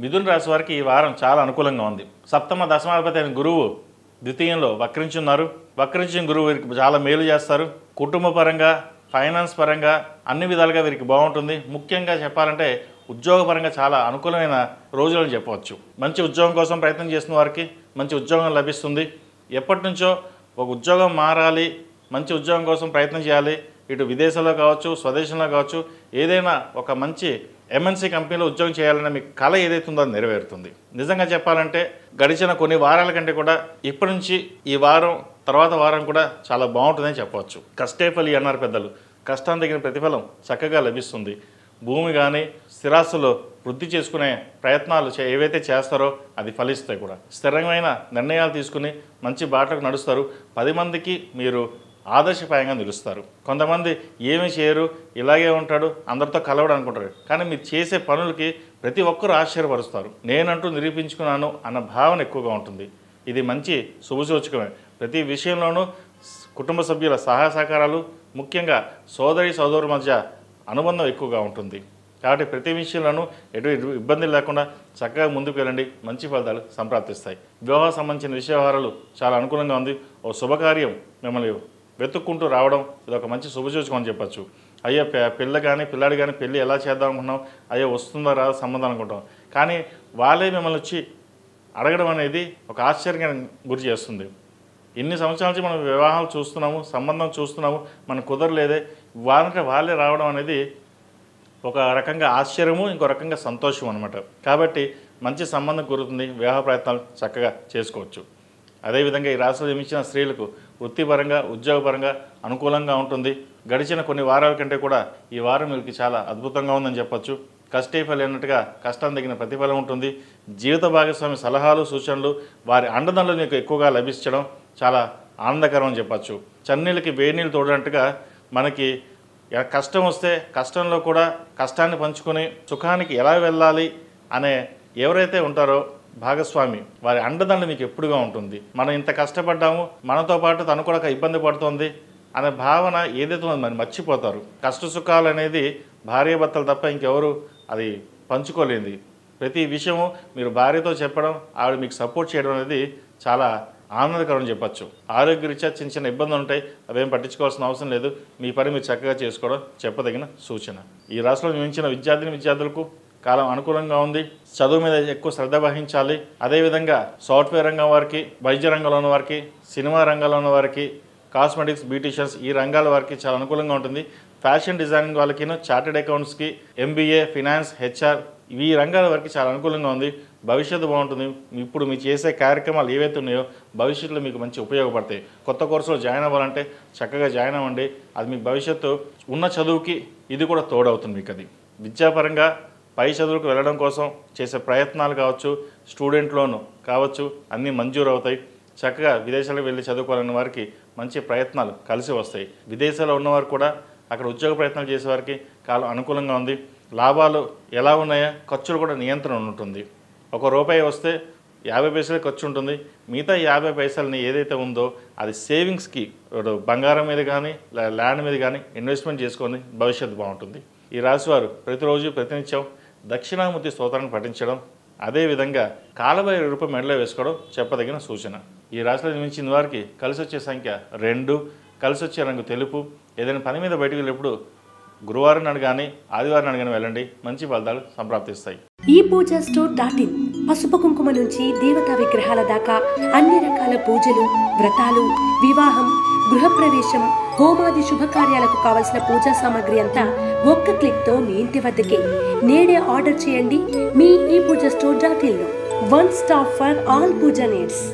మిథున రాశి వారికి ఈ వారం చాలా అనుకూలంగా ఉంది. సప్తమ దశమాధిపతి అయిన గురువు ద్వితీయంలో వక్రించున్నారు. వక్రించిన గురువు వీరికి చాలా మేలు చేస్తారు. కుటుంబ పరంగా, ఫైనాన్స్ పరంగా అన్ని విధాలుగా వీరికి బాగుంటుంది. ముఖ్యంగా చెప్పాలంటే ఉద్యోగపరంగా చాలా అనుకూలమైన రోజులని చెప్పవచ్చు. మంచి ఉద్యోగం కోసం ప్రయత్నం చేస్తున్న వారికి మంచి ఉద్యోగం లభిస్తుంది. ఎప్పటి నుంచో ఒక ఉద్యోగం మారాలి, మంచి ఉద్యోగం కోసం ప్రయత్నం చేయాలి, ఇటు విదేశాల్లో కావచ్చు, స్వదేశంలో కావచ్చు, ఏదైనా ఒక మంచి ఎంఎన్సీ కంపెనీలో ఉద్యోగం చేయాలనే మీ కళ ఏదైతే ఉందో అది నెరవేరుతుంది. నిజంగా చెప్పాలంటే గడిచిన కొన్ని వారాల కంటే కూడా ఇప్పటి నుంచి ఈ వారం తర్వాత వారం కూడా చాలా బాగుంటుందని చెప్పవచ్చు. కష్టే ఫలి అన్నారు పెద్దలు. కష్టం తగిన ప్రతిఫలం చక్కగా లభిస్తుంది. భూమి కానీ స్థిరాస్తులు వృద్ధి చేసుకునే ప్రయత్నాలు ఏవైతే చేస్తారో అది ఫలిస్తాయి కూడా. స్థిరమైన నిర్ణయాలు తీసుకుని మంచి బాటకు నడుస్తారు. 10 మందికి మీరు ఆదర్శప్రాయంగా నిలుస్తారు. కొంతమంది ఏమీ చేయరు, ఇలాగే ఉంటాడు, అందరితో కలవడం అనుకుంటారు. కానీ మీరు చేసే పనులకి ప్రతి ఒక్కరూ ఆశ్చర్యపరుస్తారు. నేనంటూ నిరూపించుకున్నాను అన్న భావన ఎక్కువగా ఉంటుంది. ఇది మంచి శుభసూచకమే. ప్రతి విషయంలోనూ కుటుంబ సభ్యుల సహాయ సహకారాలు, ముఖ్యంగా సోదరుల మధ్య అనుబంధం ఎక్కువగా ఉంటుంది. కాబట్టి ప్రతి విషయంలోనూ ఎటు ఇబ్బంది లేకుండా చక్కగా ముందుకు వెళ్ళండి. మంచి ఫలితాలు సంప్రాప్తిస్తాయి. వివాహం సంబంధించిన వ్యవహారాలు చాలా అనుకూలంగా ఉంది. ఓ శుభకార్యం మిమ్మల్ని వెతుక్కుంటూ రావడం ఇది ఒక మంచి శుభసూచకం అని చెప్పచ్చు. అయ్యో పిల్లాడు కానీ పెళ్ళి ఎలా చేద్దాం అనుకున్నాం, అయ్యో వస్తుందో రాదో సంబంధం అనుకుంటాం, కానీ వాళ్ళే మిమ్మల్ని వచ్చి అడగడం అనేది ఒక ఆశ్చర్యానికి గురి చేస్తుంది. ఇన్ని సంవత్సరాల నుంచి మనం వివాహాలు చూస్తున్నాము, సంబంధం చూస్తున్నాము, మనకు కుదరలేదే, వాళ్ళే రావడం అనేది ఒక రకంగా ఆశ్చర్యము, ఇంకో రకంగా సంతోషం అనమాట. కాబట్టి మంచి సంబంధం కుదురుతుంది. వివాహ ప్రయత్నాలు చక్కగా చేసుకోవచ్చు. అదేవిధంగా ఈ రాశిలో జన్మించిన స్త్రీలకు వృత్తిపరంగా, ఉద్యోగపరంగా అనుకూలంగా ఉంటుంది. గడిచిన కొన్ని వారాల కంటే కూడా ఈ వారం మీకు చాలా అద్భుతంగా ఉందని చెప్పచ్చు. కష్టే ఫలి అన్నట్టుగా కష్టం తగిన ప్రతిఫలం ఉంటుంది. జీవిత భాగస్వామి సలహాలు, సూచనలు, వారి అండదండలు మీకు ఎక్కువగా లభించడం చాలా ఆనందకరం అని చెప్పచ్చు. చన్నీళ్ళకి వేనీళ్ళు తోడినట్టుగా మనకి కష్టం వస్తే కష్టంలో కూడా కష్టాన్ని పంచుకొని సుఖానికి ఎలా వెళ్ళాలి అనే ఎవరైతే ఉంటారో భాగస్వామి, వారి అండదండ మీకు ఎప్పుడుగా ఉంటుంది. మనం ఇంత కష్టపడ్డాము, మనతో పాటు తను కూడా ఇబ్బంది పడుతుంది అనే భావన ఏదైతే ఉందో మరి మర్చిపోతారు. కష్ట సుఖాలు అనేది భార్యాభర్తలు తప్ప ఇంకెవరు అది పంచుకోలేంది. ప్రతి విషయము మీరు భార్యతో చెప్పడం, ఆవిడ మీకు సపోర్ట్ చేయడం అనేది చాలా ఆనందకరం చెప్పచ్చు. ఆరోగ్యరీత్యా చిన్న ఇబ్బందులు ఉంటాయి, అవేం పట్టించుకోవాల్సిన అవసరం లేదు. మీ పని మీరు చక్కగా చేసుకోవడం చెప్పదగిన సూచన. ఈ రాష్ట్రంలో జన్మించిన విద్యార్థులకు కాలం అనుకూలంగా ఉంది. చదువు మీద ఎక్కువ శ్రద్ధ వహించాలి. అదేవిధంగా సాఫ్ట్వేర్ రంగం వారికి, వైద్య రంగంలో ఉన్న వారికి, సినిమా రంగంలో ఉన్న వారికి, కాస్మెటిక్స్, బ్యూటీషియన్స్ ఈ రంగాల వారికి చాలా అనుకూలంగా ఉంటుంది. ఫ్యాషన్ డిజైనింగ్ వాళ్ళకి, చార్టెడ్ అకౌంట్స్కి, ఎంబీఏ, ఫినాన్స్, హెచ్ఆర్ ఈ రంగాల వారికి చాలా అనుకూలంగా ఉంది. భవిష్యత్తు బాగుంటుంది. ఇప్పుడు మీరు చేసే కార్యక్రమాలు ఏవైతే ఉన్నాయో భవిష్యత్తులో మీకు మంచి ఉపయోగపడతాయి. కొత్త కోర్సులో జాయిన్ అవ్వాలంటే చక్కగా జాయిన్ అవ్వండి. అది మీకు భవిష్యత్తు ఉన్న చదువుకి ఇది కూడా తోడవుతుంది. మీకు అది విద్యాపరంగా పై చదువులకు వెళ్ళడం కోసం చేసే ప్రయత్నాలు కావచ్చు, స్టూడెంట్ లోన్ కావచ్చు, అన్నీ మంజూరు అవుతాయి. చక్కగా విదేశాలకు వెళ్ళి చదువుకోవాలన్న వారికి మంచి ప్రయత్నాలు కలిసి వస్తాయి. విదేశాల్లో ఉన్నవారు కూడా అక్కడ ఉద్యోగ ప్రయత్నాలు చేసేవారికి కాలం అనుకూలంగా ఉంది. లాభాలు ఎలా ఉన్నాయో ఖర్చులు కూడా నియంత్రణ ఉంటుంది. ₹1 వస్తే 50 పైసలే ఖర్చు ఉంటుంది. మిగతా 50 పైసలని ఏదైతే ఉందో అది సేవింగ్స్కి, బంగారం మీద కానీ ల్యాండ్ మీద కానీ ఇన్వెస్ట్మెంట్ చేసుకొని భవిష్యత్తు బాగుంటుంది. ఈ రాశివారు ప్రతిరోజు ప్రతినిత్యం దక్షిణామూర్తి స్తోత్రాన్ని పఠించడం, అదేవిధంగా కాలభైరవ రూపం మెడలో వేసుకోవడం చెప్పదగిన సూచన. ఈ రాశిలో జన్మించిన వారికి కలిసి వచ్చే సంఖ్య 2, కలిసి వచ్చే రంగు తెలుపు. ఏదైనా పని మీద బయటకు వెళ్ళేప్పుడు గురువారం నాడు కానీ ఆదివారం నాడు కానీ వెళ్ళండి. మంచి ఫలితాలు సంప్రాప్తిస్తాయి. ఈ పూజా స్టోర్ .in పసుపు కుంకుమ నుంచి దేవతా విగ్రహాల దాకా అన్ని రకాల పూజలు, వ్రతాలు, వివాహం, గృహప్రవేశం, హోమాది శుభకార్యాలకు కావలసిన పూజా సామాగ్రి అంతా ఒక్క క్లిక్తో మీ ఇంటి వద్దకే. నేడే ఆర్డర్ చేయండి మీ ఈ పూజా స్టోర్ .in లో. One stop for all puja needs.